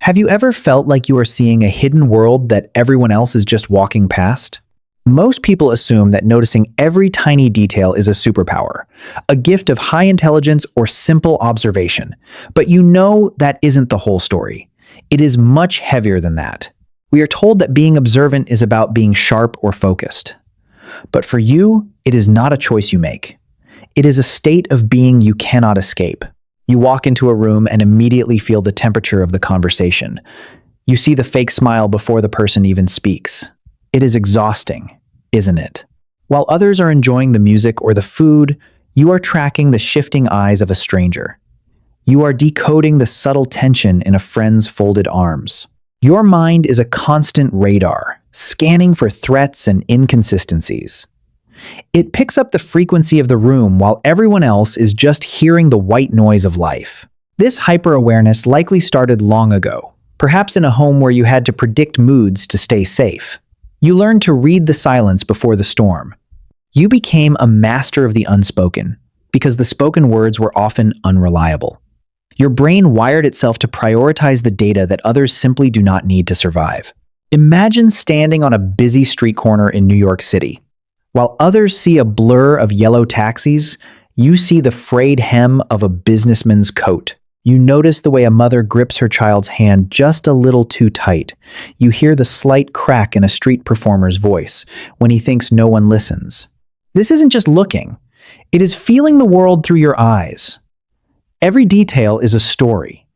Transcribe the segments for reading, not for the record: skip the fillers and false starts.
Have you ever felt like you are seeing a hidden world that everyone else is just walking past? Most people assume that noticing every tiny detail is a superpower, a gift of high intelligence or simple observation. But you know that isn't the whole story. It is much heavier than that. We are told that being observant is about being sharp or focused. But for you, it is not a choice you make. It is a state of being you cannot escape. You walk into a room and immediately feel the temperature of the conversation. You see the fake smile before the person even speaks. It is exhausting, isn't it? While others are enjoying the music or the food, you are tracking the shifting eyes of a stranger. You are decoding the subtle tension in a friend's folded arms. Your mind is a constant radar, scanning for threats and inconsistencies. It picks up the frequency of the room while everyone else is just hearing the white noise of life. This hyper-awareness likely started long ago, perhaps in a home where you had to predict moods to stay safe. You learned to read the silence before the storm. You became a master of the unspoken, because the spoken words were often unreliable. Your brain wired itself to prioritize the data that others simply do not need to survive. Imagine standing on a busy street corner in New York City. While others see a blur of yellow taxis, you see the frayed hem of a businessman's coat. You notice the way a mother grips her child's hand just a little too tight. You hear the slight crack in a street performer's voice when he thinks no one listens. This isn't just looking. It is feeling the world through your eyes. Every detail is a story,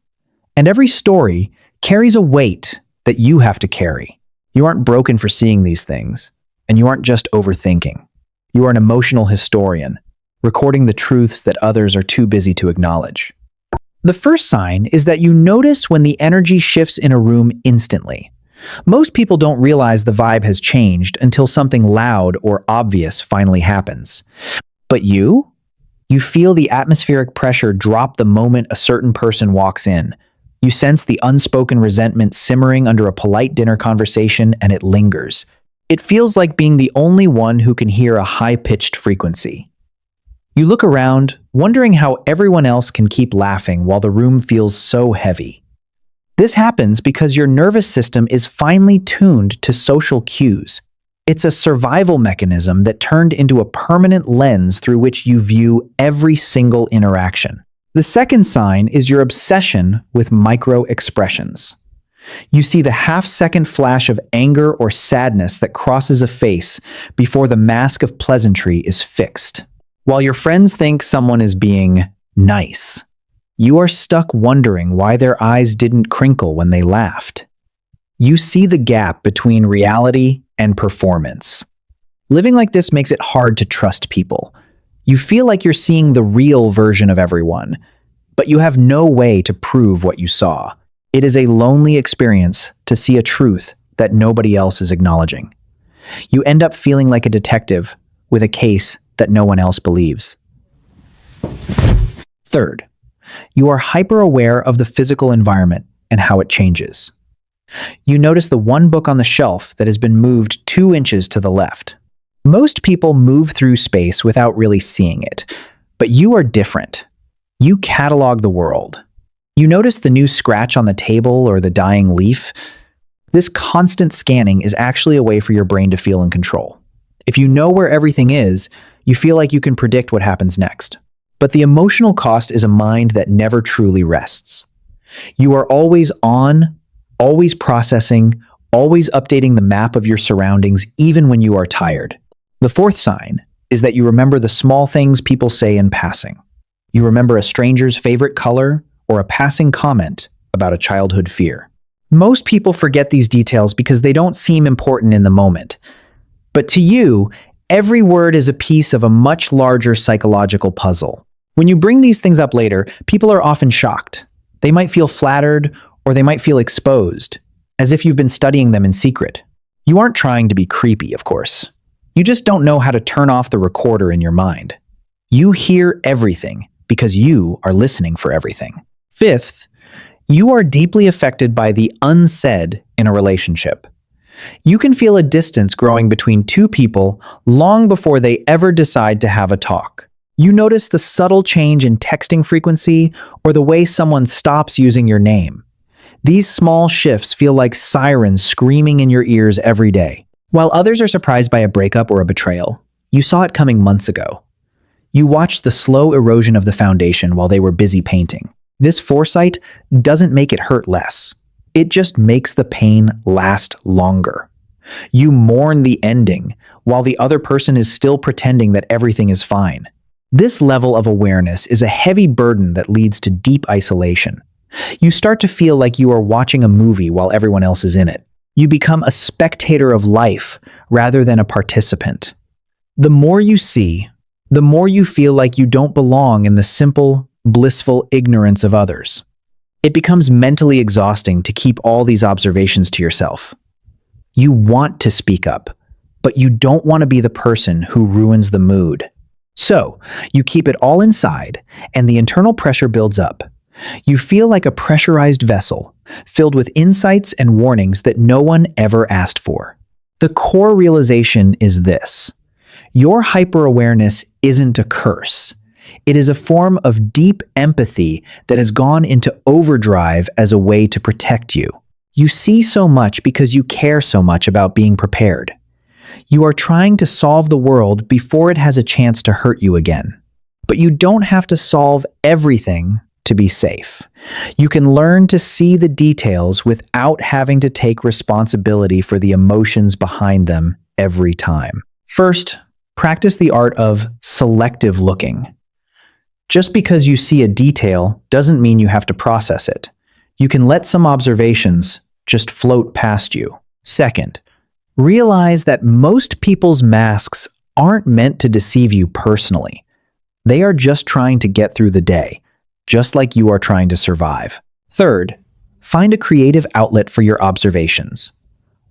and every story carries a weight that you have to carry. You aren't broken for seeing these things. And you aren't just overthinking. You are an emotional historian, recording the truths that others are too busy to acknowledge. The first sign is that you notice when the energy shifts in a room instantly. Most people don't realize the vibe has changed until something loud or obvious finally happens. But you feel the atmospheric pressure drop the moment a certain person walks in. You sense the unspoken resentment simmering under a polite dinner conversation, and it lingers. It feels like being the only one who can hear a high-pitched frequency. You look around, wondering how everyone else can keep laughing while the room feels so heavy. This happens because your nervous system is finely tuned to social cues. It's a survival mechanism that turned into a permanent lens through which you view every single interaction. The second sign is your obsession with micro-expressions. You see the half-second flash of anger or sadness that crosses a face before the mask of pleasantry is fixed. While your friends think someone is being nice, you are stuck wondering why their eyes didn't crinkle when they laughed. You see the gap between reality and performance. Living like this makes it hard to trust people. You feel like you're seeing the real version of everyone, but you have no way to prove what you saw. It is a lonely experience to see a truth that nobody else is acknowledging. You end up feeling like a detective with a case that no one else believes. Third, you are hyper-aware of the physical environment and how it changes. You notice the one book on the shelf that has been moved 2 inches to the left. Most people move through space without really seeing it, but you are different. You catalog the world. You notice the new scratch on the table or the dying leaf. This constant scanning is actually a way for your brain to feel in control. If you know where everything is, you feel like you can predict what happens next. But the emotional cost is a mind that never truly rests. You are always on, always processing, always updating the map of your surroundings, even when you are tired. The fourth sign is that you remember the small things people say in passing. You remember a stranger's favorite color, or a passing comment about a childhood fear. Most people forget these details because they don't seem important in the moment. But to you, every word is a piece of a much larger psychological puzzle. When you bring these things up later, people are often shocked. They might feel flattered, or they might feel exposed, as if you've been studying them in secret. You aren't trying to be creepy, of course. You just don't know how to turn off the recorder in your mind. You hear everything because you are listening for everything. Fifth, you are deeply affected by the unsaid in a relationship. You can feel a distance growing between two people long before they ever decide to have a talk. You notice the subtle change in texting frequency or the way someone stops using your name. These small shifts feel like sirens screaming in your ears every day. While others are surprised by a breakup or a betrayal, you saw it coming months ago. You watched the slow erosion of the foundation while they were busy painting. This foresight doesn't make it hurt less. It just makes the pain last longer. You mourn the ending while the other person is still pretending that everything is fine. This level of awareness is a heavy burden that leads to deep isolation. You start to feel like you are watching a movie while everyone else is in it. You become a spectator of life rather than a participant. The more you see, the more you feel like you don't belong in the simple, blissful ignorance of others. It becomes mentally exhausting to keep all these observations to yourself. You want to speak up, but you don't want to be the person who ruins the mood. So, you keep it all inside, and the internal pressure builds up. You feel like a pressurized vessel, filled with insights and warnings that no one ever asked for. The core realization is this: your hyper-awareness isn't a curse. It is a form of deep empathy that has gone into overdrive as a way to protect you. You see so much because you care so much about being prepared. You are trying to solve the world before it has a chance to hurt you again. But you don't have to solve everything to be safe. You can learn to see the details without having to take responsibility for the emotions behind them every time. First, practice the art of selective looking. Just because you see a detail doesn't mean you have to process it. You can let some observations just float past you. Second, realize that most people's masks aren't meant to deceive you personally. They are just trying to get through the day, just like you are trying to survive. Third, find a creative outlet for your observations.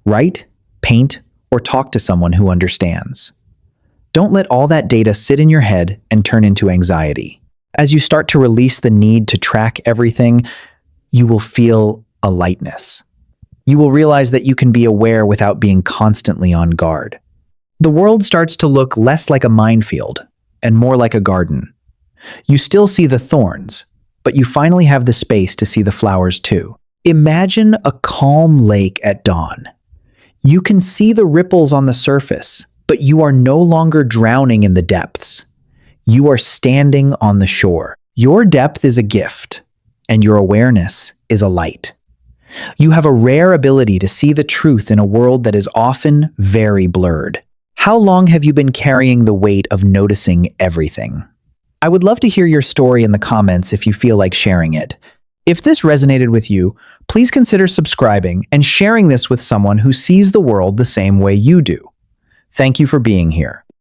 Write, paint, or talk to someone who understands. Don't let all that data sit in your head and turn into anxiety. As you start to release the need to track everything, you will feel a lightness. You will realize that you can be aware without being constantly on guard. The world starts to look less like a minefield and more like a garden. You still see the thorns, but you finally have the space to see the flowers too. Imagine a calm lake at dawn. You can see the ripples on the surface, but you are no longer drowning in the depths. You are standing on the shore. Your depth is a gift, and your awareness is a light. You have a rare ability to see the truth in a world that is often very blurred. How long have you been carrying the weight of noticing everything? I would love to hear your story in the comments if you feel like sharing it. If this resonated with you, please consider subscribing and sharing this with someone who sees the world the same way you do. Thank you for being here.